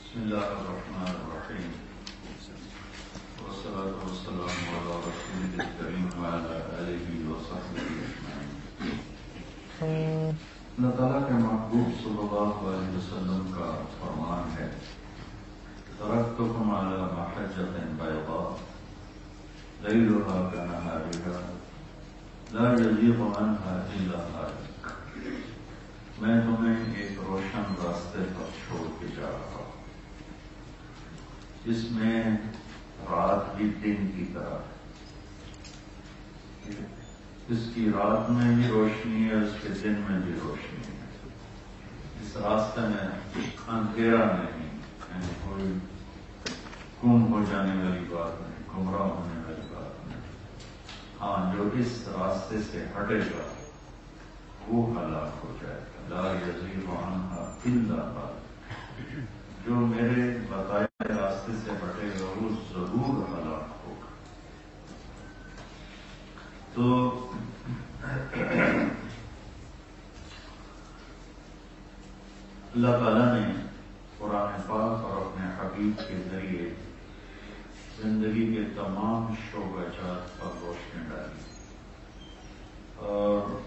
بسم الله الرحمن الرحيم والصلاة والسلام على رسوله الكريم وعلى آله وصحبه أجمعين. اللہ تعالیٰ کے محبوب صلی اللہ علیہ وسلم کا فرمان ہے، ترکتکم علی محجۃ بیضاء لیلها کنہارها لا یزیغ عنہا الا ہالک. میں تمہیں ایک روشن راستے پر چھوڑ کے جا رہا ہوں جس میں رات بھی دن کی طرح ہے، اس کی رات میں بھی روشنی ہے، اس کے دن میں بھی روشنی ہے. اس راستے میں اندھیرا نہیں، یعنی کوئی گم ہو جانے والی بات نہیں، گمراہ ہونے والی بات نہیں. ہاں، جو اس راستے سے ہٹے گا وہ ہلاک ہو جائے گا. لا یزیغ عنہا الا ہالک. جو میرے بتائے راستے سے ہٹے گا وہ ضرور ہلاک ہوگا. تو اللہ تعالیٰ نے قرآن پاک اور اپنے حبیب کے ذریعے زندگی کے تمام شعبہ جات پر روشنی ڈالی، اور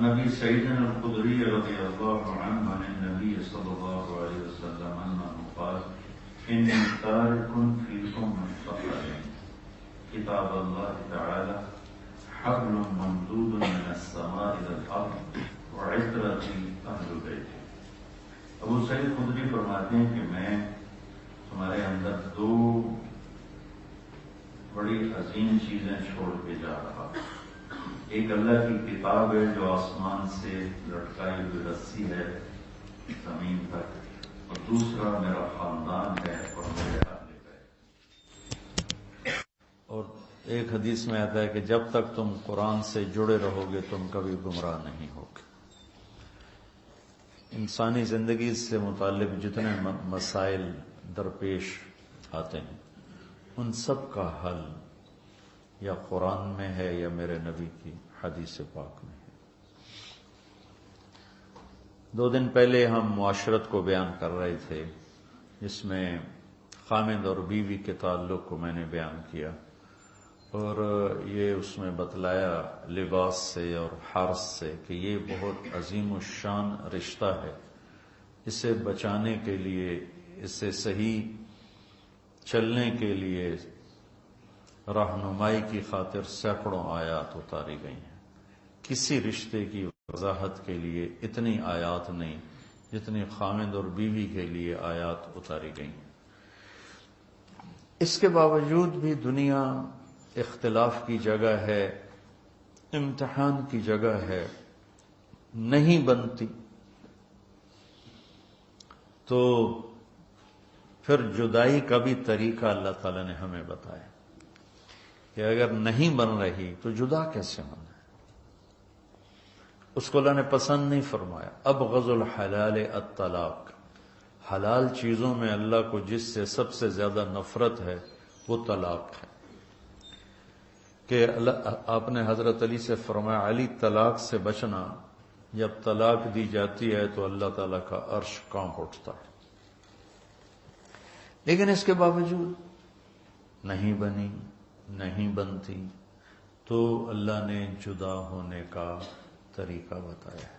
نبی سیدنا الخدری رضی اللہ عنہ عن النبی صلی اللہ علیہ وسلم انہ قال انی تارک فیکم الثقلین کتاب اللہ تعالی حبل ممدود من السماء الى الارض وعطرتی اہل بیت. ابو سعید خدری فرماتے ہیں کہ میں تمہارے اندر دو بڑی عظیم چیزیں چھوڑ کے جا رہا ہوں. ایک اللہ کی کتاب ہے جو آسمان سے لٹکائی ہوئی رسی ہے زمین تک، اور دوسرا میرا خاندان ہے اور میرے اہل بیت. اور ایک حدیث میں آتا ہے کہ جب تک تم قرآن سے جڑے رہو گے تم کبھی گمراہ نہیں ہوگے. انسانی زندگی سے متعلق جتنے مسائل درپیش آتے ہیں ان سب کا حل یا قرآن میں ہے یا میرے نبی کی حدیث پاک میں ہے. 2 دن پہلے ہم معاشرت کو بیان کر رہے تھے، جس میں خامد اور بیوی کے تعلق کو میں نے بیان کیا، اور یہ اس میں بتلایا لباس سے اور حرث سے کہ یہ بہت عظیم الشان رشتہ ہے. اسے بچانے کے لیے، اسے صحیح چلنے کے لیے رہنمائی کی خاطر سینکڑوں آیات اتاری گئی ہیں. کسی رشتے کی وضاحت کے لیے اتنی آیات نہیں جتنی خامد اور بیوی کے لیے آیات اتاری گئی ہیں. اس کے باوجود بھی دنیا اختلاف کی جگہ ہے، امتحان کی جگہ ہے، نہیں بنتی. تو پھر جدائی کا بھی طریقہ اللہ تعالی نے ہمیں بتایا کہ اگر نہیں بن رہی تو جدا کیسے ہونا ہے. اس کو اللہ نے پسند نہیں فرمایا. ابغض الحلال الطلاق. حلال چیزوں میں اللہ کو جس سے سب سے زیادہ نفرت ہے وہ طلاق ہے. کہ آپ نے حضرت علی سے فرمایا علی طلاق سے بچنا، جب طلاق دی جاتی ہے تو اللہ تعالیٰ کا عرش کانپ اٹھتا ہے. لیکن اس کے باوجود نہیں بنی، نہیں بنتی، تو اللہ نے جدا ہونے کا طریقہ بتایا ہے.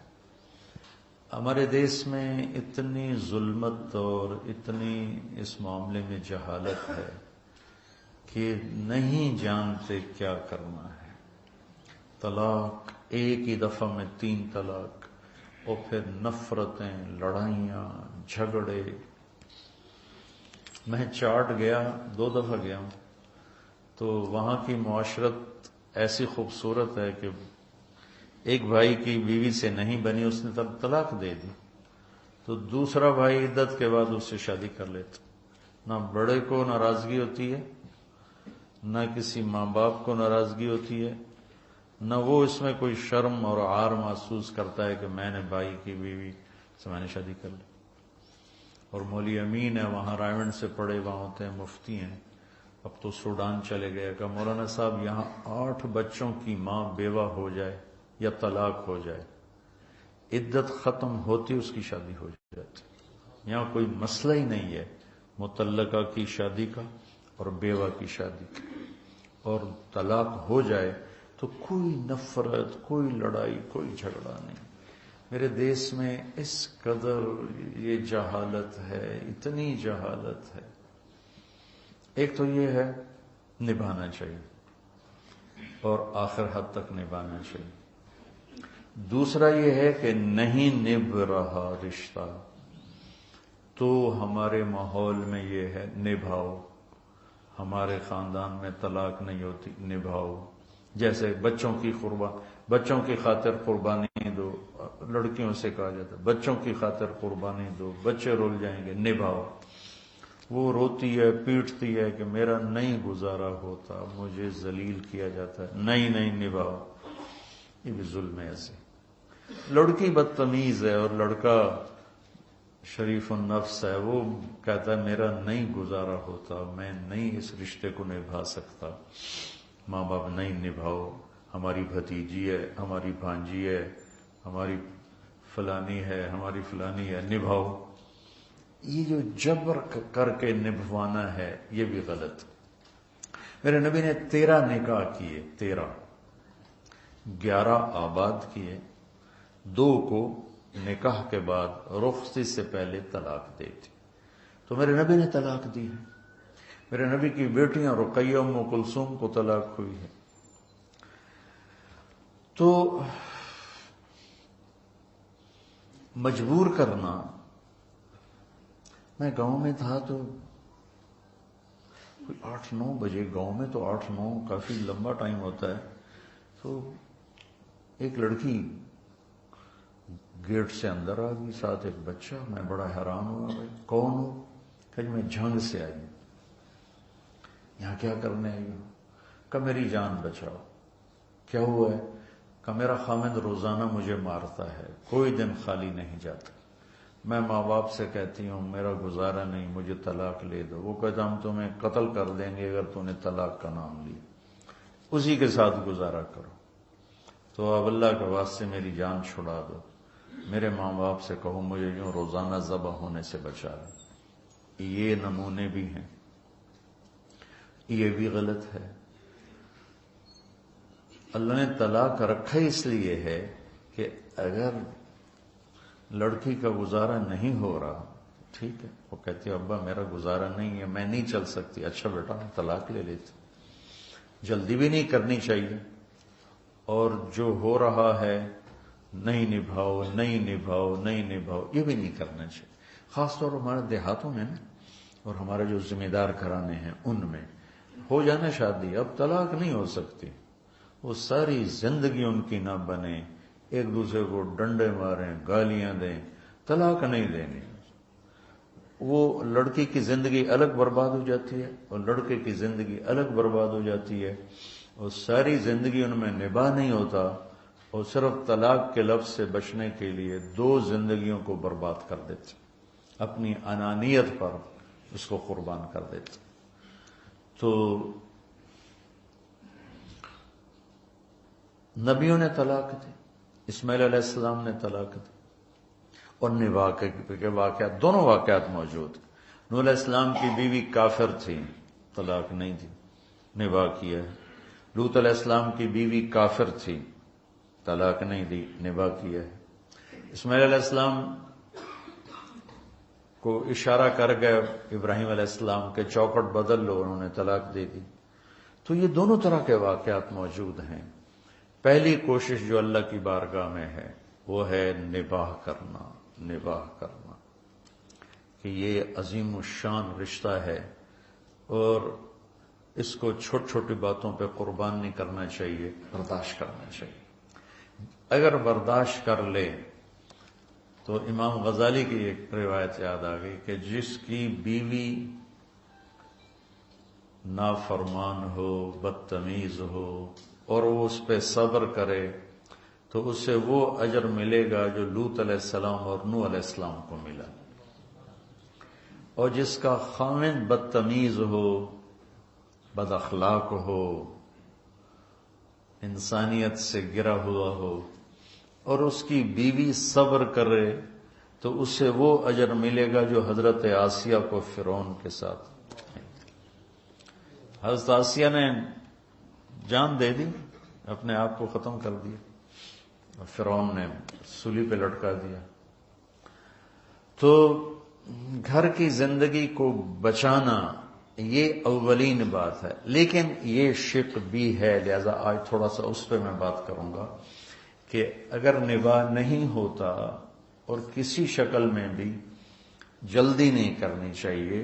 ہمارے دیش میں اتنی ظلمت اور اتنی اس معاملے میں جہالت ہے کہ نہیں جانتے کیا کرنا ہے. طلاق، ایک ہی دفعہ میں 3 طلاق، اور پھر نفرتیں، لڑائیاں، جھگڑے. میں چاٹ گیا، 2 دفعہ گیا ہوں، تو وہاں کی معاشرت ایسی خوبصورت ہے کہ ایک بھائی کی بیوی سے نہیں بنی، اس نے طلاق دے دی، تو دوسرا بھائی عدت کے بعد اس سے شادی کر لیتا. نہ بڑے کو ناراضگی ہوتی ہے، نہ کسی ماں باپ کو ناراضگی ہوتی ہے، نہ وہ اس میں کوئی شرم اور عار محسوس کرتا ہے کہ میں نے بھائی کی بیوی سے میں نے شادی کر لی. اور مولوی امین ہے وہاں، رائمنڈ سے پڑھے وہاں ہوتے ہیں، مفتی ہیں، اب تو سوڈان چلے گئے کہ مولانا صاحب یہاں 8 بچوں کی ماں بیوہ ہو جائے یا طلاق ہو جائے، عدت ختم ہوتی اس کی شادی ہو جاتی۔ یہاں کوئی مسئلہ ہی نہیں ہے مطلقہ کی شادی کا اور بیوہ کی شادی کا، اور طلاق ہو جائے تو کوئی نفرت، کوئی لڑائی، کوئی جھگڑا نہیں۔ میرے دیس میں اس قدر یہ جہالت ہے، اتنی جہالت ہے۔ ایک تو یہ ہے نبھانا چاہیے اور آخر حد تک نبھانا چاہیے۔ دوسرا یہ ہے کہ نہیں نبھ رہا رشتہ تو ہمارے ماحول میں یہ ہے نبھاؤ۔ ہمارے خاندان میں طلاق نہیں ہوتی، نبھاؤ۔ جیسے بچوں کی خاطر قربانی دو، لڑکیوں سے کہا جاتا ہے بچوں کی خاطر قربانی دو، بچے رول جائیں گے، نبھاؤ۔ وہ روتی ہے، پیٹتی ہے کہ میرا نہیں گزارا ہوتا، مجھے ذلیل کیا جاتا ہے، نہیں نبھاؤ۔ یہ بھی ظلم ہے۔ ایسے لڑکی بدتمیز ہے اور لڑکا شریف النفس ہے، وہ کہتا ہے میرا نہیں گزارا ہوتا، میں نہیں اس رشتے کو نبھا سکتا۔ ماں باپ نہیں نبھاؤ، ہماری بھتیجی ہے، ہماری بھانجی ہے، ہماری فلانی ہے، ہماری فلانی ہے، نبھاؤ۔ یہ جو جبر کر کے نبھوانا ہے یہ بھی غلط۔ میرے نبی نے 13 نکاح کیے، 11 آباد کیے، 2 کو نکاح کے بعد رخصتی سے پہلے طلاق دے دی۔ تو میرے نبی نے طلاق دی ہے۔ میرے نبی کی بیٹیاں رقیہ ام کلثوم کو طلاق ہوئی ہے۔ تو مجبور کرنا، میں گاؤں میں تھا تو 8-9 بجے، گاؤں میں تو 8-9 کافی لمبا ٹائم ہوتا ہے، تو ایک لڑکی گیٹ سے اندر آ گئی، ساتھ ایک بچہ۔ میں بڑا حیران ہوا، بھائی کون ہو؟ کہ میں جھنگ سے آئی ہوں۔ یہاں کیا کرنے آئی ہوں؟ کہ میری جان بچاؤ۔ کیا ہوا ہے؟ کہ میرا خامد روزانہ مجھے مارتا ہے، کوئی دن خالی نہیں جاتا، میں ماں باپ سے کہتی ہوں میرا گزارا نہیں، مجھے طلاق لے دو، وہ کہتا ہم تمہیں قتل کر دیں گے اگر تم نے طلاق کا نام لیا، اسی کے ساتھ گزارا کرو، تو اب اللہ کے واسطے میری جان چھڑا دو، میرے ماں باپ سے کہو مجھے یوں روزانہ ذبح ہونے سے بچا لو۔ یہ نمونے بھی ہیں، یہ بھی غلط ہے۔ اللہ نے طلاق رکھا اس لیے ہے کہ اگر لڑکی کا گزارا نہیں ہو رہا، ٹھیک ہے، وہ کہتی ہے ابا میرا گزارا نہیں ہے، میں نہیں چل سکتی، اچھا بیٹا طلاق لے لیتے۔ جلدی بھی نہیں کرنی چاہیے، اور جو ہو رہا ہے نہیں نبھاؤ، یہ بھی نہیں کرنا چاہیے۔ خاص طور پر ہمارے دیہاتوں میں نا، اور ہمارے جو ذمہ دار گھرانے ہیں ان میں ہو جانا شادی، اب طلاق نہیں ہو سکتی، وہ ساری زندگی ان کی نہ بنے، ایک دوسرے کو ڈنڈے ماریں، گالیاں دیں، طلاق نہیں دینی۔ وہ لڑکی کی زندگی الگ برباد ہو جاتی ہے اور لڑکے کی زندگی الگ برباد ہو جاتی ہے، اور ساری زندگی ان میں نباہ نہیں ہوتا، اور صرف طلاق کے لفظ سے بچنے کے لیے 2 زندگیوں کو برباد کر دیتے، اپنی انانیت پر اس کو قربان کر دیتے۔ تو نبیوں نے طلاق دی، اسماعیل علیہ السلام نے طلاق دی، اور نباہ کے واقعات، دونوں واقعات موجود۔ نوح علیہ السلام کی بیوی کافر تھی، طلاق نہیں دی، نباہ کیا ہے۔ لوط علیہ السلام کی بیوی کافر تھی، طلاق نہیں دی، نباہ کیا ہے۔ اسماعیل علیہ السلام کو اشارہ کر گئے ابراہیم علیہ السلام کے چوکٹ بدل لو، انہوں نے طلاق دے دی۔ تو یہ دونوں طرح کے واقعات موجود ہیں۔ پہلی کوشش جو اللہ کی بارگاہ میں ہے وہ ہے نباہ کرنا کہ یہ عظیم الشان رشتہ ہے، اور اس کو چھوٹی چھوٹی باتوں پہ قربان نہیں کرنا چاہیے، برداشت کرنا چاہیے۔ اگر برداشت کر لے تو امام غزالی کی ایک روایت یاد آ گئی کہ جس کی بیوی نافرمان ہو، بدتمیز ہو، اور وہ اس پہ صبر کرے تو اسے وہ اجر ملے گا جو لوط علیہ السلام اور نوح علیہ السلام کو ملا، اور جس کا خامند بدتمیز ہو بد اخلاق ہو، انسانیت سے گرا ہوا ہو، اور اس کی بیوی صبر کرے تو اسے وہ اجر ملے گا جو حضرت آسیہ کو فرعون کے ساتھ. حضرت آسیہ نے جان دے دی، اپنے آپ کو ختم کر دیا، فرعون نے سولی پہ لٹکا دیا. تو گھر کی زندگی کو بچانا یہ اولین بات ہے. لیکن یہ شق بھی ہے، لہذا آج تھوڑا سا اس پہ میں بات کروں گا کہ اگر نباہ نہیں ہوتا اور کسی شکل میں بھی جلدی نہیں کرنی چاہیے،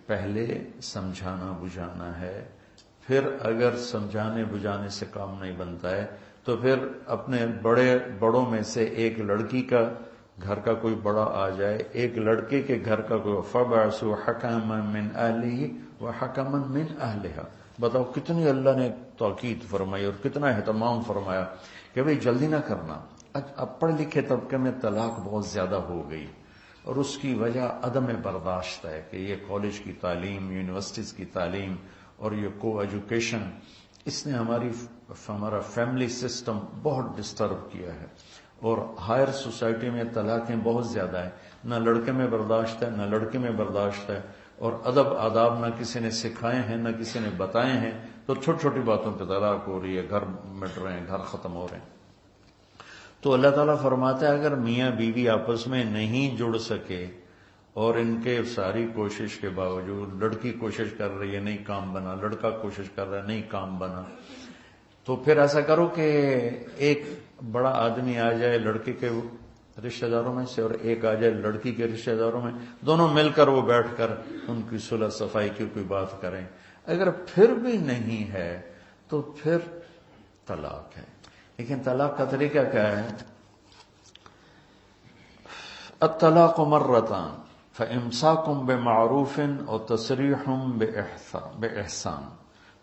پہلے سمجھانا بجھانا ہے. پھر اگر سمجھانے بجھانے سے کام نہیں بنتا ہے تو پھر اپنے بڑوں میں سے ایک لڑکی کا گھر کا کوئی بڑا آ جائے، ایک لڑکے کے گھر کا کوئی، فَبَعْثُوا حَكَمًا مِّنْ أَهْلِهِ وَحَكَمًا مِّنْ أَهْلِهَا. بتاؤ کتنی اللہ نے تاکید فرمائی اور کتنا اہتمام فرمایا کہ بھئی جلدی نہ کرنا. اب پڑھ لکھے طبقے میں طلاق بہت زیادہ ہو گئی، اور اس کی وجہ عدم برداشت ہے کہ یہ کالج کی تعلیم، یونیورسٹیز کی تعلیم اور یہ کو ایجوکیشن، اس نے ہمارا فیملی سسٹم بہت ڈسٹرب کیا ہے. اور ہائر سوسائٹی میں طلاقیں بہت زیادہ ہیں، نہ لڑکے میں برداشت ہے نہ لڑکی میں برداشت ہے، اور ادب آداب نہ کسی نے سکھائے ہیں نہ کسی نے بتائے ہیں، تو چھوٹی چھوٹی باتوں پہ طلاق ہو رہی ہے، گھر مٹ رہے ہیں، گھر ختم ہو رہے ہیں. تو اللہ تعالیٰ فرماتا ہے اگر میاں بیوی آپس میں نہیں جڑ سکے اور ان کے ساری کوشش کے باوجود، لڑکی کوشش کر رہی ہے نہیں کام بنا، لڑکا کوشش کر رہا ہے نہیں کام بنا، تو پھر ایسا کرو کہ ایک بڑا آدمی آ جائے لڑکے کے رشتہ داروں میں سے اور ایک آ جائے لڑکی کے رشتہ داروں میں، دونوں مل کر وہ بیٹھ کر ان کی صلح صفائی کی کوئی بات کریں. اگر پھر بھی نہیں ہے تو پھر طلاق ہے. لیکن طلاق کا طریقہ کیا ہے؟ الطلاق مرتان فامساک بمعروف او تسریح باحسان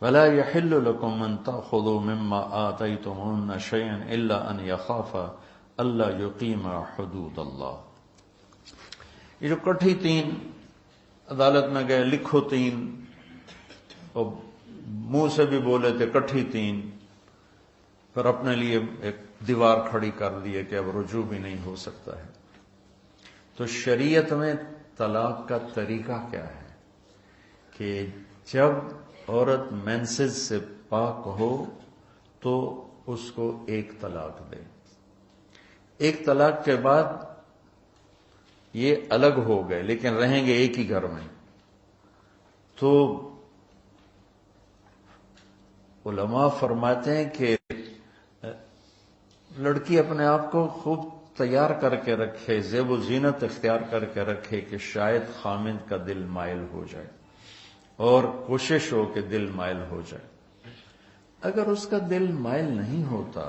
ولا يحل لكم ان تاخذوا مما آتيتموهن شيئا الا ان يخافا الا يقيما حدود اللہ. یہ جو کٹھی تین، عدالت میں گئے لکھو تین، اور منہ سے بھی بولے تھے کٹھی تین، پھر اپنے لیے ایک دیوار کھڑی کر دی ہے کہ اب رجوع بھی نہیں ہو سکتا ہے. تو شریعت میں طلاق کا طریقہ کیا ہے کہ جب عورت مینسز سے پاک ہو تو اس کو ایک طلاق دے. ایک طلاق کے بعد یہ الگ ہو گئے لیکن رہیں گے ایک ہی گھر میں، تو علماء فرماتے ہیں کہ لڑکی اپنے آپ کو خوب تیار کر کے رکھے، زیب و زینت اختیار کر کے رکھے کہ شاید خامند کا دل مائل ہو جائے، اور کوشش ہو کہ دل مائل ہو جائے. اگر اس کا دل مائل نہیں ہوتا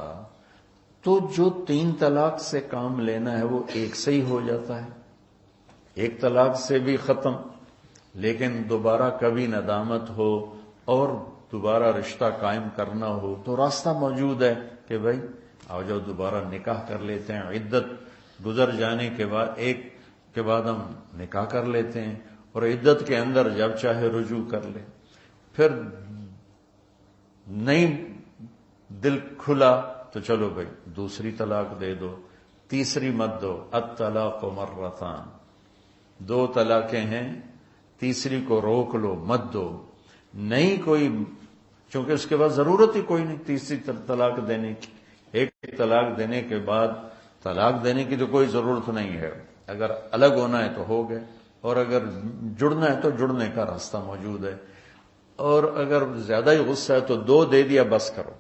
تو جو 3 طلاق سے کام لینا ہے وہ ایک سے ہی ہو جاتا ہے، ایک طلاق سے بھی ختم. لیکن دوبارہ کبھی ندامت ہو اور دوبارہ رشتہ قائم کرنا ہو تو راستہ موجود ہے کہ بھائی آؤ جاؤ دوبارہ نکاح کر لیتے ہیں. عدت گزر جانے کے بعد ایک کے بعد ہم نکاح کر لیتے ہیں، اور عدت کے اندر جب چاہے رجوع کر لے. پھر نہیں دل کھلا تو چلو بھائی دوسری طلاق دے دو، تیسری مت دو. الطلاق مرتان، 2 طلاقیں ہیں، تیسری کو روک لو، مت دو. نہیں کوئی، چونکہ اس کے بعد ضرورت ہی کوئی نہیں تیسری طلاق دینے کی. ایک طلاق دینے کے بعد طلاق دینے کی تو کوئی ضرورت نہیں ہے. اگر الگ ہونا ہے تو ہو گئے، اور اگر جڑنا ہے تو جڑنے کا راستہ موجود ہے. اور اگر زیادہ ہی غصہ ہے تو 2 دے دیا، بس کرو.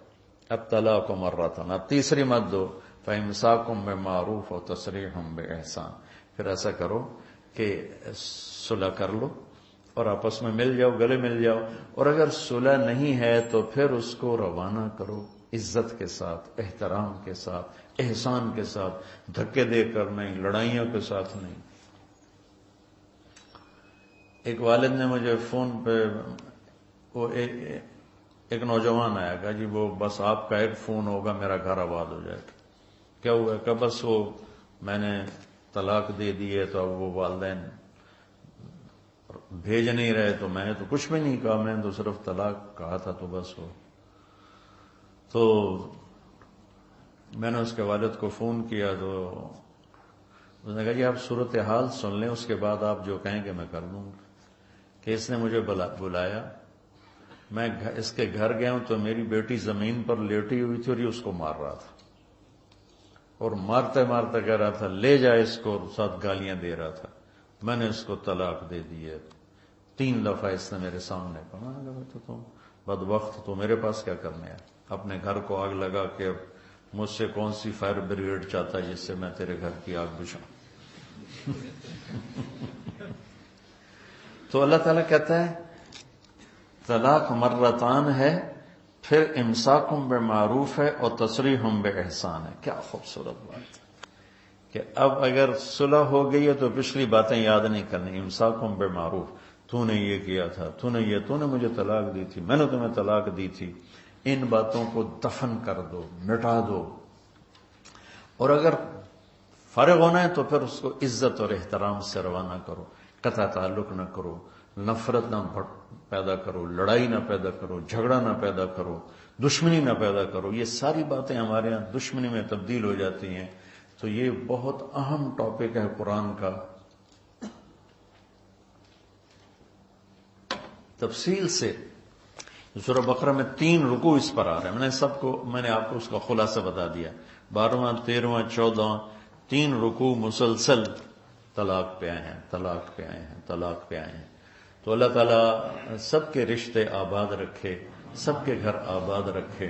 الطلاق مرتان، اب تیسری مت دو. فامساک بمعروف و تسریح باحسان، پھر ایسا کرو کہ صلح کر لو اور آپس میں مل جاؤ، گلے مل جاؤ. اور اگر صلح نہیں ہے تو پھر اس کو روانہ کرو عزت کے ساتھ، احترام کے ساتھ، احسان کے ساتھ، دھکے دے کر نہیں، لڑائیوں کے ساتھ نہیں. ایک والد نے مجھے فون پہ، وہ ایک نوجوان آیا گا جی وہ بس آپ کا ایک فون ہوگا میرا گھر آباد ہو جائے گا. کیا ہوا کہ بس وہ میں نے طلاق دے دی ہے تو اب وہ والدین بھیج نہیں رہے تو میں نے تو کچھ بھی نہیں کہا، میں نے تو صرف طلاق کہا تھا تو بس ہو. تو میں نے اس کے والد کو فون کیا تو اس نے کہا جی آپ صورتحال سن لیں، اس کے بعد آپ جو کہیں گے میں کر دوں گا. کہ اس نے مجھے بلایا، میں اس کے گھر گیا ہوں تو میری بیٹی زمین پر لیٹی ہوئی تھی اور یہ اس کو مار رہا تھا، اور مارتے مارتے کہہ رہا تھا لے جائے اس کو، اور ساتھ گالیاں دے رہا تھا. میں نے اس کو طلاق دے دی ہے. 3 دفعہ اس نے میرے سامنے کہا تو تم بدبخت، تو میرے پاس کیا کرنے ہے؟ اپنے گھر کو آگ لگا کے اب مجھ سے کون سی فائر بریگیڈ چاہتا ہے جس سے میں تیرے گھر کی آگ بجھاؤں؟ تو اللہ تعالیٰ کہتا ہے طلاق مرتان ہے، پھر امساکم بمعروف ہے اور تسریحم باحسان ہے. کیا خوبصورت بات ہے کہ اب اگر صلح ہو گئی ہے تو پچھلی باتیں یاد نہیں کرنی. امساکم بمعروف، تو نے یہ کیا تھا، تو نے مجھے طلاق دی تھی، میں نے تمہیں طلاق دی تھی، ان باتوں کو دفن کر دو، مٹا دو. اور اگر فارغ ہونا ہے تو پھر اس کو عزت اور احترام سے روانہ کرو، قطع تعلق نہ کرو، نفرت نہ پیدا کرو، لڑائی نہ پیدا کرو، جھگڑا نہ پیدا کرو، دشمنی نہ پیدا کرو. یہ ساری باتیں ہمارے ہاں دشمنی میں تبدیل ہو جاتی ہیں. تو یہ بہت اہم ٹاپک ہے قرآن کا. تفصیل سے سورہ بقرہ میں 3 رکوع اس پر آ رہے ہیں. میں نے آپ کو اس کا خلاصہ بتا دیا. 12واں 13واں 14واں 3 رکوع مسلسل طلاق پہ آئے ہیں، طلاق پہ آئے ہیں، طلاق پہ آئے ہیں. تو اللہ تعالیٰ سب کے رشتے آباد رکھے، سب کے گھر آباد رکھے.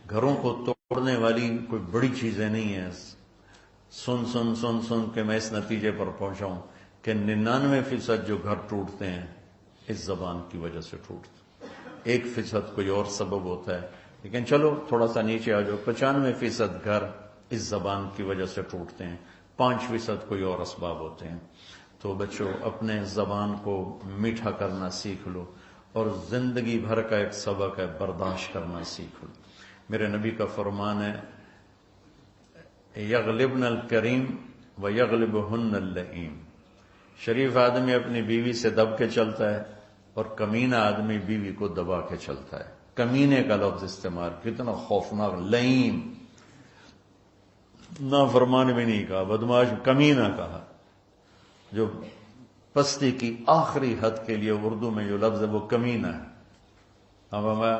گھروں کو توڑنے والی کوئی بڑی چیزیں نہیں ہیں. سن سن سن سن کے میں اس نتیجے پر پہنچا ہوں کہ 99% جو گھر ٹوٹتے ہیں اس زبان کی وجہ سے ٹوٹتے ہیں. 1% کوئی اور سبب ہوتا ہے، لیکن چلو تھوڑا سا نیچے آ جاؤ. 95% گھر اس زبان کی وجہ سے ٹوٹتے ہیں، 5% کوئی اور اسباب ہوتے ہیں. تو بچوں اپنے زبان کو میٹھا کرنا سیکھ لو، اور زندگی بھر کا ایک سبق ہے برداشت کرنا سیکھ لو. میرے نبی کا فرمان ہے یغلبن الکریم و یغلبہن اللئیم. شریف آدمی اپنی بیوی سے دب کے چلتا ہے اور کمینہ آدمی بیوی کو دبا کے چلتا ہے. کمینے کا لفظ استعمال، کتنا خوفناک. لئیم، نافرمان بھی نہیں کہا، بدماش، کمینہ کہا. جو پستی کی آخری حد کے لیے اردو میں جو لفظ ہے وہ کمینہ ہے. اب ہمیں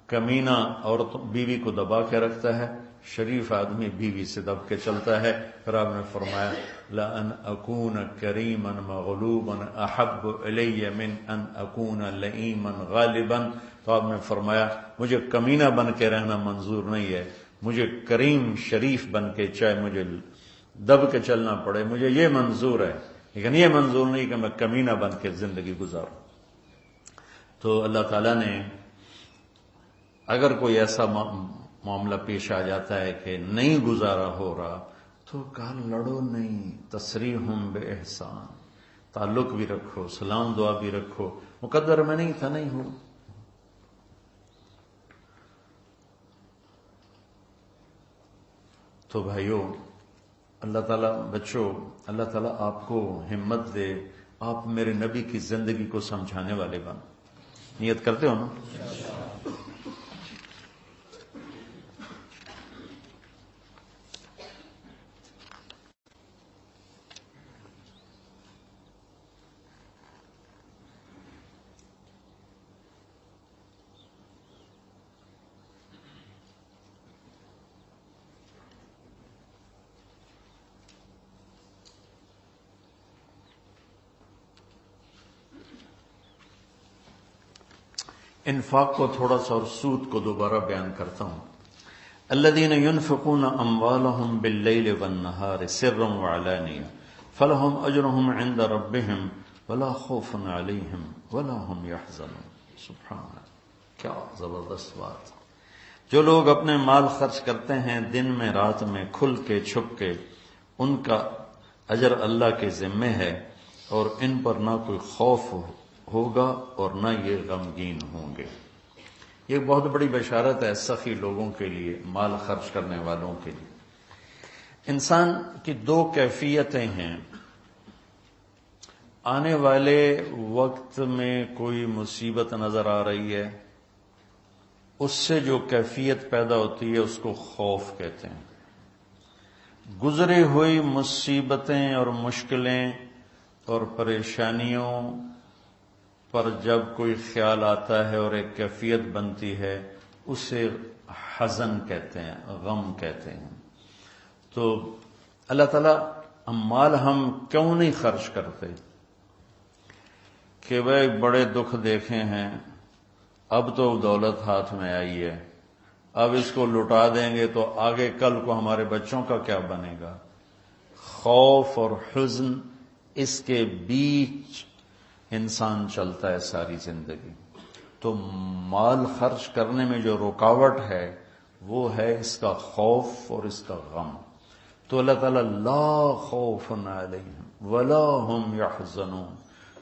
کمینہ عورت بیوی کو دبا کے رکھتا ہے، شریف آدمی بیوی سے دب کے چلتا ہے. پھر آپ نے فرمایا لَأَنْ أَكُونَ كَرِيمًا مَغْلُوبًا أَحَبُّ إِلَيَّ مِنْ أَنْ أَكُونَ لَئِيمًا غَالِبًا. تو آپ نے فرمایا مجھے کمینہ بن کے رہنا منظور نہیں ہے، مجھے کریم شریف بن کے چاہے مجھے دب کے چلنا پڑے مجھے یہ منظور ہے، لیکن یہ منظور نہیں کہ میں کمینہ بن کے زندگی گزاروں. تو اللہ تعالیٰ نے اگر کوئی ایسا معاملہ پیش آ جاتا ہے کہ نہیں گزارا ہو رہا تو کہا لڑو نہیں، تسریحم باحسان، تعلق بھی رکھو، سلام دعا بھی رکھو. مقدر میں نہیں تھا، نہیں ہو. تو بھائیو اللہ تعالیٰ، بچوں اللہ تعالیٰ آپ کو ہمت دے، آپ میرے نبی کی زندگی کو سمجھانے والے بن. نیت کرتے ہو نا؟ انفاق کو تھوڑا سا اور سود کو دوبارہ بیان کرتا ہوں. الذين ينفقون اموالهم بالليل والنهار سرا وعلانية فلهم اجرهم عند ربهم ولا خوف عليهم ولا هم يحزنون. سبحان اللہ، کیا زبردست بات. جو لوگ اپنے مال خرچ کرتے ہیں دن میں رات میں کھل کے چھپ کے، ان کا اجر اللہ کے ذمے ہے، اور ان پر نہ کوئی خوف ہوگا اور نہ یہ غمگین ہوں گے. یہ بہت بڑی بشارت ہے سخی لوگوں کے لیے، مال خرچ کرنے والوں کے لیے. انسان کی 2 کیفیتیں ہیں. آنے والے وقت میں کوئی مصیبت نظر آ رہی ہے، اس سے جو کیفیت پیدا ہوتی ہے اس کو خوف کہتے ہیں۔ گزری ہوئی مصیبتیں اور مشکلیں اور پریشانیوں پر جب کوئی خیال آتا ہے اور ایک کیفیت بنتی ہے، اسے حزن کہتے ہیں، غم کہتے ہیں۔ تو اللہ تعالیٰ مال ہم کیوں نہیں خرچ کرتے کہ بھائی بڑے دکھ دیکھے ہیں، اب تو دولت ہاتھ میں آئی ہے، اب اس کو لٹا دیں گے تو آگے کل کو ہمارے بچوں کا کیا بنے گا۔ خوف اور حزن، اس کے بیچ انسان چلتا ہے ساری زندگی۔ تو مال خرچ کرنے میں جو رکاوٹ ہے وہ ہے اس کا خوف اور اس کا غم۔ تو اللہ تعالیٰ لا خوف علیہم ولا ہم یحزنون،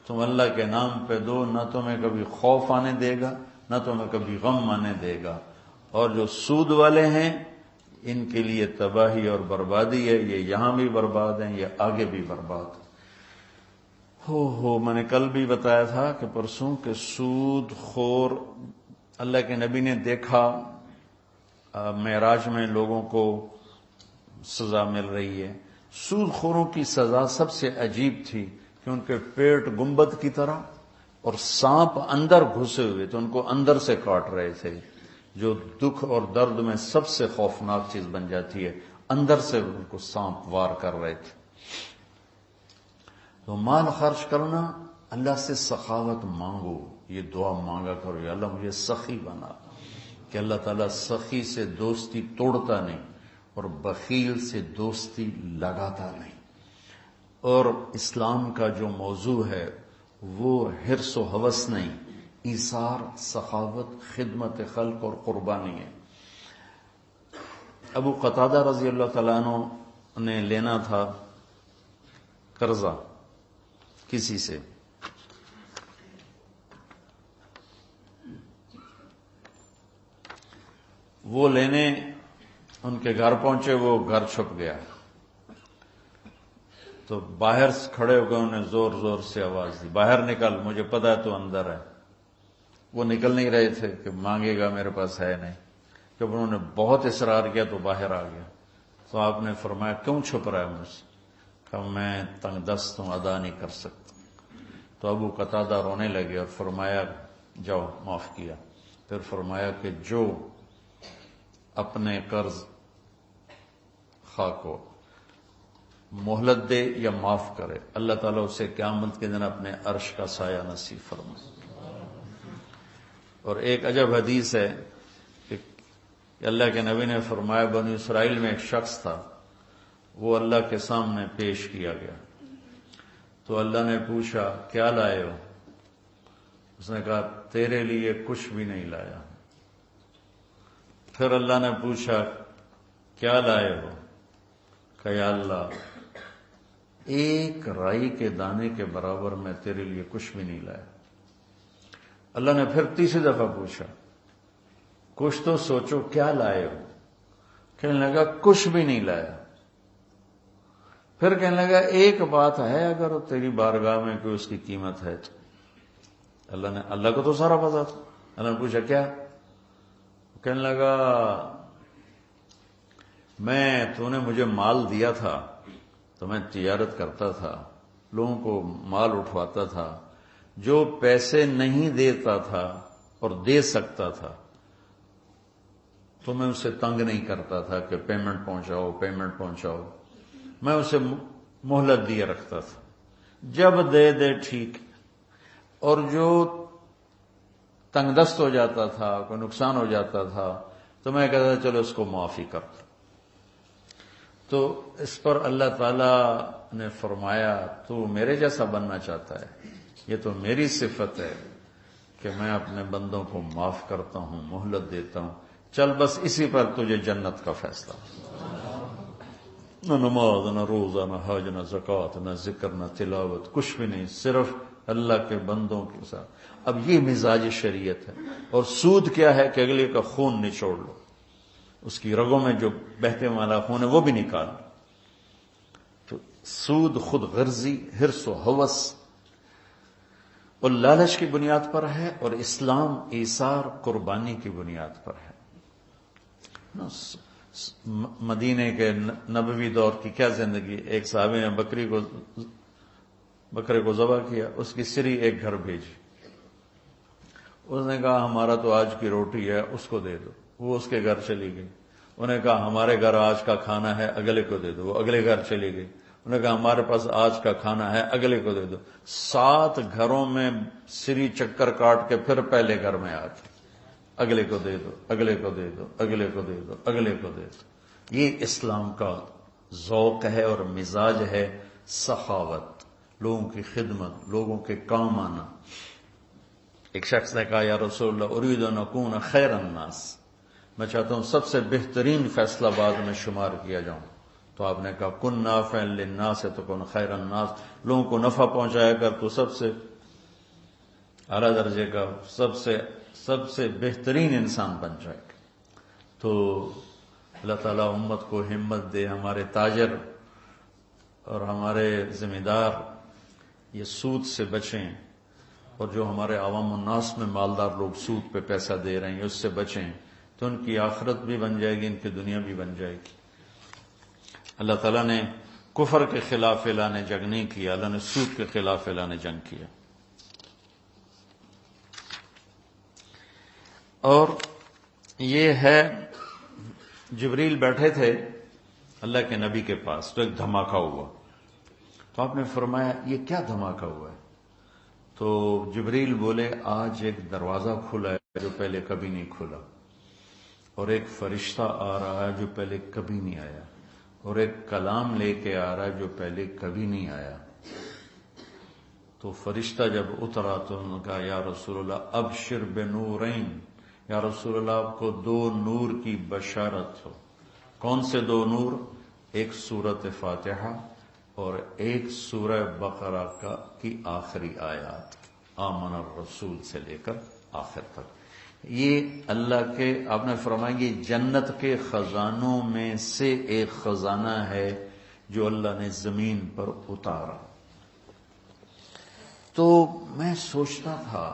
تم اللہ کے نام پہ دو، نہ تمہیں کبھی خوف آنے دے گا نہ تمہیں کبھی غم آنے دے گا۔ اور جو سود والے ہیں ان کے لیے تباہی اور بربادی ہے، یہ یہاں بھی برباد ہیں، یہ آگے بھی برباد ہیں۔ میں نے کل بھی بتایا تھا کہ پرسوں کہ سود خور اللہ کے نبی نے دیکھا معراج میں لوگوں کو سزا مل رہی ہے۔ سود خوروں کی سزا سب سے عجیب تھی کہ ان کے پیٹ گنبد کی طرح اور سانپ اندر گھسے ہوئے تو ان کو اندر سے کاٹ رہے تھے، جو دکھ اور درد میں سب سے خوفناک چیز بن جاتی ہے، اندر سے ان کو سانپ وار کر رہے تھے۔ تو مال خرچ کرنا، اللہ سے سخاوت مانگو، یہ دعا مانگا کرو، یا اللہ مجھے سخی بنا، کہ اللہ تعالیٰ سخی سے دوستی توڑتا نہیں اور بخیل سے دوستی لگاتا نہیں۔ اور اسلام کا جو موضوع ہے وہ حرص و ہوس نہیں، ایثار، سخاوت، خدمت خلق اور قربانی ہے۔ ابو قتادہ رضی اللہ تعالیٰ عنہ نے لینا تھا قرضہ کسی سے، وہ لینے ان کے گھر پہنچے، وہ گھر چھپ گیا، تو باہر کھڑے ہو گئے، انہیں زور زور سے آواز دی، باہر نکل، مجھے پتا ہے تو اندر ہے۔ وہ نکل نہیں رہے تھے کہ مانگے گا، میرے پاس ہے نہیں۔ جب انہوں نے بہت اصرار کیا تو باہر آ گیا، تو آپ نے فرمایا کیوں چھپ رہا ہے مجھ سے؟ کہا میں تنگ دست ہوں، ادا نہیں کر سکتا۔ تو ابو قتادہ رونے لگے اور فرمایا جاؤ، معاف کیا۔ پھر فرمایا کہ جو اپنے قرض خواہ کو مہلت دے یا معاف کرے، اللہ تعالیٰ اسے قیامت کے دن اپنے عرش کا سایہ نصیب فرمائے۔ اور ایک عجب حدیث ہے کہ اللہ کے نبی نے فرمایا بنی اسرائیل میں ایک شخص تھا، وہ اللہ کے سامنے پیش کیا گیا، تو اللہ نے پوچھا کیا لائے ہو؟ اس نے کہا تیرے لیے کچھ بھی نہیں لایا۔ پھر اللہ نے پوچھا کیا لائے ہو؟ کہ یا اللہ ایک رائی کے دانے کے برابر میں تیرے لیے کچھ بھی نہیں لایا۔ اللہ نے پھر تیسری دفعہ پوچھا کچھ تو سوچو کیا لائے ہو؟ کہنے لگا کچھ بھی نہیں لایا۔ پھر کہنے لگا ایک بات ہے، اگر تیری بارگاہ میں کوئی اس کی قیمت ہے تو۔ اللہ کو تو سارا پتا تھا۔ اللہ نے پوچھا کیا؟ کہنے لگا تو نے مجھے مال دیا تھا تو میں تجارت کرتا تھا، لوگوں کو مال اٹھواتا تھا، جو پیسے نہیں دیتا تھا اور دے سکتا تھا تو میں اسے تنگ نہیں کرتا تھا کہ پیمنٹ پہنچاؤ، میں اسے مہلت دیے رکھتا تھا، جب دے ٹھیک۔ اور جو تنگ دست ہو جاتا تھا، کوئی نقصان ہو جاتا تھا تو میں کہتا تھا چلو اس کو معافی کر دو۔ تو اس پر اللہ تعالیٰ نے فرمایا تو میرے جیسا بننا چاہتا ہے، یہ تو میری صفت ہے کہ میں اپنے بندوں کو معاف کرتا ہوں، مہلت دیتا ہوں، چل بس اسی پر تجھے جنت کا فیصلہ۔ نہ نماز، نہ روزہ، نہ حج، نہ زکوٰۃ، نہ ذکر، نہ تلاوت، کچھ بھی نہیں، صرف اللہ کے بندوں کے ساتھ۔ اب یہ مزاج شریعت ہے۔ اور سود کیا ہے کہ اگلے کا خون نچوڑ لو، اس کی رگوں میں جو بہتے والا خون ہے وہ بھی نکال لو۔ تو سود خود غرضی، حرص و ہوس اور لالچ کی بنیاد پر ہے، اور اسلام ایثار قربانی کی بنیاد پر ہے۔ مدینے کے نبوی دور کی کیا زندگی، ایک صحابی نے بکرے کو ذبح کیا، اس کی سری ایک گھر بھیجی، اس نے کہا ہمارا تو آج کی روٹی ہے، اس کو دے دو، وہ اس کے گھر چلی گئی۔ انہوں نے کہا ہمارے گھر آج کا کھانا ہے، اگلے کو دے دو، وہ اگلے گھر چلی گئی۔ انہوں نے کہا ہمارے پاس آج کا کھانا ہے، اگلے کو دے دو۔ 7 گھروں میں سری چکر کاٹ کے پھر پہلے گھر میں آ کے اگلے کو دے دو، اگلے کو دے دو، اگلے کو دے دو، اگلے کو دے دو۔ یہ اسلام کا ذوق ہے اور مزاج ہے، سخاوت، لوگوں کی خدمت، لوگوں کے کام آنا۔ ایک شخص نے کہا یا رسول اللہ اريد ان اكون خیر الناس، میں چاہتا ہوں سب سے بہترین فیصلہ بعد میں شمار کیا جاؤں۔ تو آپ نے کہا کن نافعا للناس تکن خیر الناس، لوگوں کو نفع پہنچایا کر تو سب سے اعلیٰ درجے کا، سب سے بہترین انسان بن جائے گا۔ تو اللہ تعالیٰ امت کو ہمت دے، ہمارے تاجر اور ہمارے ذمہ دار یہ سود سے بچیں، اور جو ہمارے عوام الناس میں مالدار لوگ سود پہ پیسہ دے رہے ہیں اس سے بچیں، تو ان کی آخرت بھی بن جائے گی، ان کی دنیا بھی بن جائے گی۔ اللہ تعالیٰ نے کفر کے خلاف اعلان جنگ نہیں کیا، اللہ نے سود کے خلاف اعلان جنگ کیا۔ اور یہ ہے جبریل بیٹھے تھے اللہ کے نبی کے پاس، تو ایک دھماکہ ہوا، تو آپ نے فرمایا یہ کیا دھماکہ ہوا ہے؟ تو جبریل بولے آج ایک دروازہ کھلا ہے جو پہلے کبھی نہیں کھلا، اور ایک فرشتہ آ رہا ہے جو پہلے کبھی نہیں آیا، اور ایک کلام لے کے آ رہا ہے جو پہلے کبھی نہیں آیا۔ تو فرشتہ جب اترا تو انہوں نے کہا یا رسول اللہ ابشر بنورین، یا رسول اللہ آپ کو 2 نور کی بشارت ہو۔ کون سے 2 نور؟ ایک سورۃ فاتحہ اور ایک سورہ بقرہ کی آخری آیات، آمن الرسول سے لے کر آخر تک۔ یہ اللہ کے، آپ نے فرمایا یہ جنت کے خزانوں میں سے ایک خزانہ ہے جو اللہ نے زمین پر اتارا۔ تو میں سوچتا تھا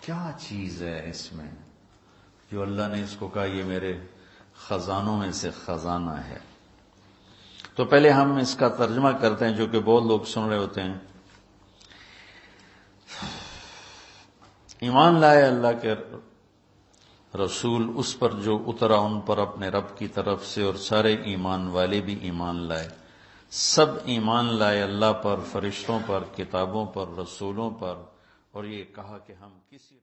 کیا چیز ہے اس میں جو اللہ نے اس کو کہا یہ میرے خزانوں میں سے خزانہ ہے۔ تو پہلے ہم اس کا ترجمہ کرتے ہیں جو کہ بہت لوگ سن رہے ہوتے ہیں۔ ایمان لائے اللہ کے رسول اس پر جو اترا ان پر اپنے رب کی طرف سے، اور سارے ایمان والے بھی ایمان لائے، سب ایمان لائے اللہ پر، فرشتوں پر، کتابوں پر، رسولوں پر، اور یہ کہا کہ ہم کسی